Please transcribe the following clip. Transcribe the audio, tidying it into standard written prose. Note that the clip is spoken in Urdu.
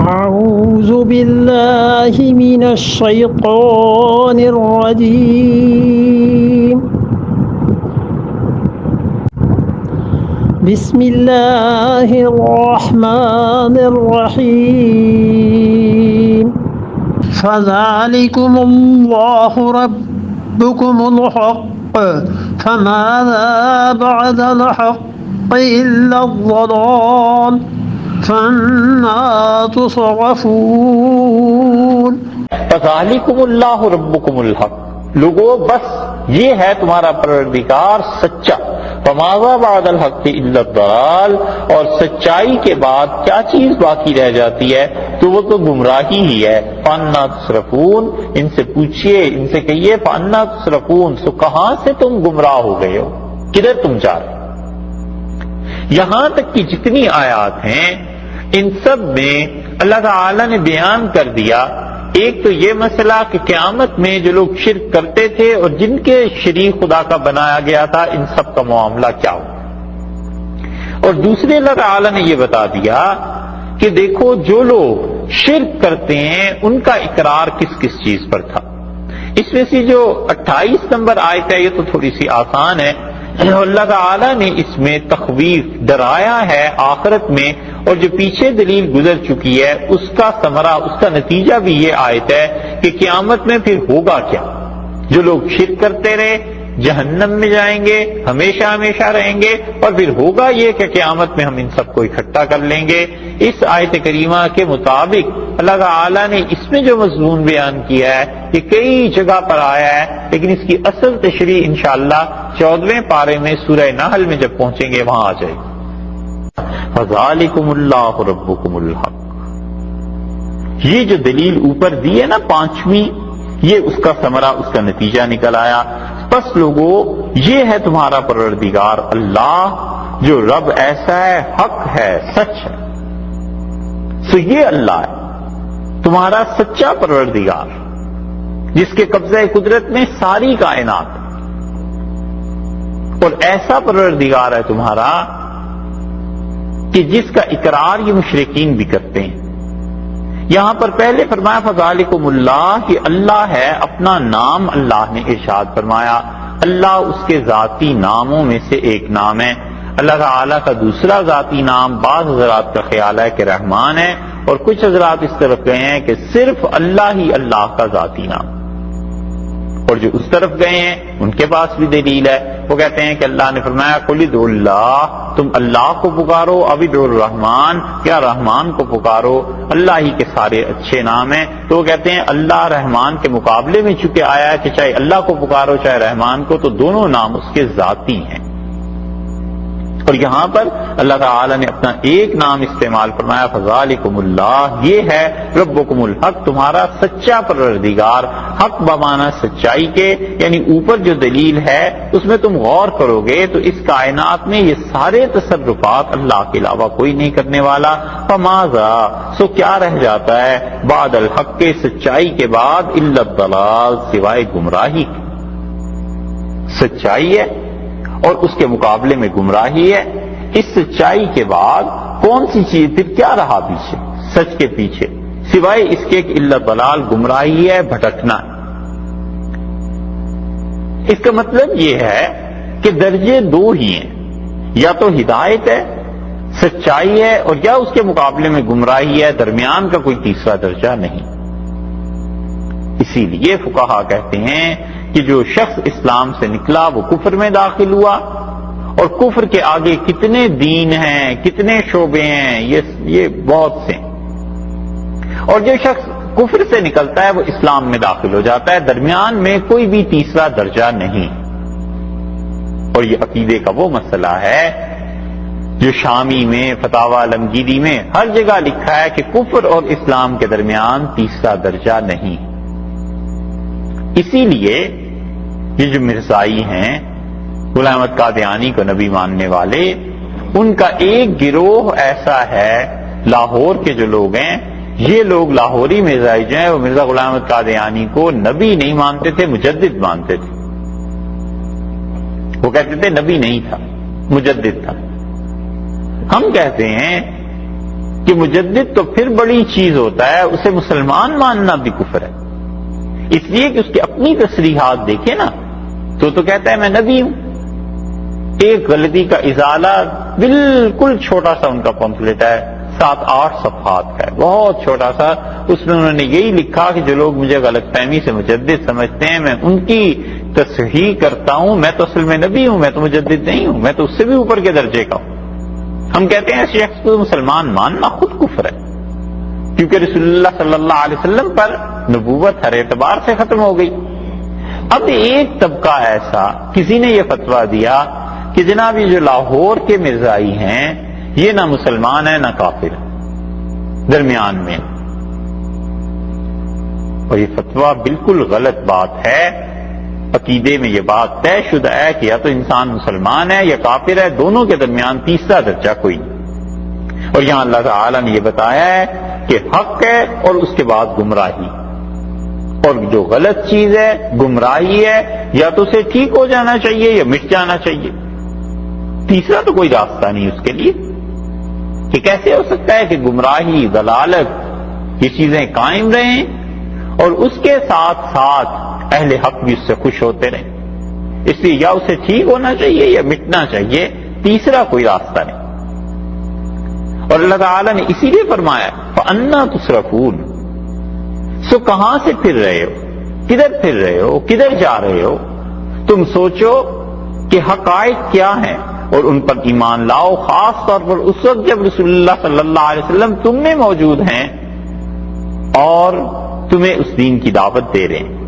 أعوذ بالله من الشيطان الرجيم بسم الله الرحمن الرحيم فذلكم الله ربكم الحق فماذا بعد الحق إلا الضلال فأنا تصرفون فذلكم اللہ ربکم الحق، لوگو بس یہ ہے تمہارا پروردگار سچا، فماذا بعد الحق الا الضلال، اور سچائی کے بعد کیا چیز باقی رہ جاتی ہے تو وہ تو گمراہی ہی ہے۔ فانا تصرفون، ان سے پوچھئے، ان سے کہیے فانا تصرفون، سو کہاں سے تم گمراہ ہو گئے ہو، کدھر تم جا رہے ہو؟ یہاں تک کہ جتنی آیات ہیں ان سب میں اللہ تعالی نے بیان کر دیا، ایک تو یہ مسئلہ کہ قیامت میں جو لوگ شرک کرتے تھے اور جن کے شریک خدا کا بنایا گیا تھا ان سب کا معاملہ کیا ہو، اور دوسرے اللہ تعالی نے یہ بتا دیا کہ دیکھو جو لوگ شرک کرتے ہیں ان کا اقرار کس کس چیز پر تھا۔ اس میں سے جو 28 نمبر آیت ہے یہ تو تھوڑی سی آسان ہے، اللہ تعالی نے اس میں تخویف ڈرایا ہے آخرت میں، اور جو پیچھے دلیل گزر چکی ہے اس کا ثمرہ، اس کا نتیجہ بھی یہ آیت ہے کہ قیامت میں پھر ہوگا کیا۔ جو لوگ شرک کرتے رہے جہنم میں جائیں گے، ہمیشہ ہمیشہ رہیں گے، اور پھر ہوگا یہ کہ قیامت میں ہم ان سب کو اکٹھا کر لیں گے۔ اس آیت کریمہ کے مطابق اللہ تعالی نے اس میں جو مضمون بیان کیا ہے یہ کئی جگہ پر آیا ہے، لیکن اس کی اصل تشریح انشاءاللہ 14ویں پارے میں سورہ نحل میں جب پہنچیں گے وہاں آ جائے گی۔ فذالکم اللہ ربکم الحق، یہ جو دلیل اوپر دی ہے نا پانچویں، یہ اس کا ثمرہ، اس کا نتیجہ نکل آیا۔ پس لوگو یہ ہے تمہارا پروردگار اللہ جو رب ایسا ہے، حق ہے، سچ ہے۔ سو یہ اللہ ہے تمہارا سچا پروردگار جس کے قبضہ قدرت میں ساری کائنات ہے، اور ایسا پروردگار ہے تمہارا کہ جس کا اقرار یہ مشرکین بھی کرتے ہیں۔ یہاں پر پہلے فرمایا فذالکم اللہ، کہ اللہ ہے، اپنا نام اللہ نے ارشاد فرمایا، اللہ اس کے ذاتی ناموں میں سے ایک نام ہے۔ اللہ تعالیٰ کا دوسرا ذاتی نام بعض حضرات کا خیال ہے کہ رحمان ہے، اور کچھ حضرات اس طرف گئے ہیں کہ صرف اللہ ہی اللہ کا ذاتی نام، اور جو اس طرف گئے ہیں ان کے پاس بھی دلیل ہے، وہ کہتے ہیں کہ اللہ نے فرمایا قل ادعوا اللہ، تم اللہ کو پکارو، اب ادعوا الرحمن، کیا رحمان کو پکارو، اللہ ہی کے سارے اچھے نام ہیں۔ تو وہ کہتے ہیں اللہ رحمان کے مقابلے میں چونکہ آیا ہے کہ چاہے اللہ کو پکارو چاہے رحمان کو، تو دونوں نام اس کے ذاتی ہیں۔ اور یہاں پر اللہ تعالی نے اپنا ایک نام استعمال فرمایا فذالکم اللہ، یہ ہے ربکم الحق، تمہارا سچا پروردگار، حق بمانا سچائی کے، یعنی اوپر جو دلیل ہے اس میں تم غور کرو گے تو اس کائنات میں یہ سارے تصرفات اللہ کے علاوہ کوئی نہیں کرنے والا۔ فماذا، سو کیا رہ جاتا ہے بعد الحق کے، سچائی کے بعد، الا الضلال، سوائے گمراہی کے۔ سچائی ہے اور اس کے مقابلے میں گمراہی ہے، اس سچائی کے بعد کون سی چیز پھر کیا رہا پیچھے، سچ کے پیچھے، سوائے اس کے کہ الا الضلال، گمراہی ہے، بھٹکنا ہے۔ اس کا مطلب یہ ہے کہ درجے دو ہی ہیں، یا تو ہدایت ہے، سچائی ہے، اور یا اس کے مقابلے میں گمراہی ہے، درمیان کا کوئی تیسرا درجہ نہیں۔ اسی لیے فقہا کہتے ہیں کہ جو شخص اسلام سے نکلا وہ کفر میں داخل ہوا، اور کفر کے آگے کتنے دین ہیں، کتنے شعبے ہیں، یہ بہت سے ہیں۔ اور جو شخص کفر سے نکلتا ہے وہ اسلام میں داخل ہو جاتا ہے، درمیان میں کوئی بھی تیسرا درجہ نہیں۔ اور یہ عقیدے کا وہ مسئلہ ہے جو شامی میں، فتاوی عالمگیری میں ہر جگہ لکھا ہے کہ کفر اور اسلام کے درمیان تیسرا درجہ نہیں۔ اسی لیے یہ جو مرزائی ہیں، غلام احمد قادیانی کو نبی ماننے والے، ان کا ایک گروہ ایسا ہے، لاہور کے جو لوگ ہیں، یہ لوگ لاہوری مرزائی جو ہیں وہ مرزا غلام احمد قادیانی کو نبی نہیں مانتے تھے، مجدد مانتے تھے۔ وہ کہتے تھے نبی نہیں تھا، مجدد تھا۔ ہم کہتے ہیں کہ مجدد تو پھر بڑی چیز ہوتا ہے، اسے مسلمان ماننا بھی کفر ہے، اس لیے کہ اس کی اپنی تصریحات دیکھیں نا، تو کہتا ہے میں نبی ہوں۔ ایک غلطی کا ازالہ، بالکل چھوٹا سا ان کا پمفلٹ ہے، 7-8 صفحات کا ہے، بہت چھوٹا سا، اس میں انہوں نے یہی لکھا کہ جو لوگ مجھے غلط فہمی سے مجدد سمجھتے ہیں میں ان کی تصحیح کرتا ہوں، میں تو اصل میں نبی ہوں، میں تو مجدد نہیں ہوں، میں تو اس سے بھی اوپر کے درجے کا ہوں۔ ہم کہتے ہیں شخص کو مسلمان ماننا خود کفر ہے، کیونکہ رسول اللہ صلی اللہ علیہ وسلم پر نبوت ہر اعتبار سے ختم ہو گئی۔ اب ایک طبقہ ایسا، کسی نے یہ فتویٰ دیا کہ جناب یہ جو لاہور کے مرزائی ہیں یہ نہ مسلمان ہیں نہ کافر، درمیان میں، اور یہ فتویٰ بالکل غلط بات ہے۔ عقیدے میں یہ بات طے شدہ ہے کہ یا تو انسان مسلمان ہے یا کافر ہے، دونوں کے درمیان تیسرا درجہ کوئی نہیں۔ اور یہاں اللہ تعالی نے یہ بتایا ہے کہ حق ہے اور اس کے بعد گمراہی، اور جو غلط چیز ہے گمراہی ہے، یا تو اسے ٹھیک ہو جانا چاہیے یا مٹ جانا چاہیے، تیسرا تو کوئی راستہ نہیں اس کے لیے۔ کہ کیسے ہو سکتا ہے کہ گمراہی، ضلالت، یہ چیزیں قائم رہیں اور اس کے ساتھ ساتھ اہل حق بھی اس سے خوش ہوتے رہیں؟ اس لیے یا اسے ٹھیک ہونا چاہیے یا مٹنا چاہیے، تیسرا کوئی راستہ نہیں۔ اور اللہ تعالیٰ نے اسی لیے فرمایا فَأَنَّا تُصْرَفُونَ، سو کہاں سے پھر رہے ہو، کدھر پھر رہے ہو، کدھر جا رہے ہو؟ تم سوچو کہ حقائق کیا ہیں اور ان پر ایمان لاؤ، خاص طور پر اس وقت جب رسول اللہ صلی اللہ علیہ وسلم تم میں موجود ہیں اور تمہیں اس دین کی دعوت دے رہے ہیں۔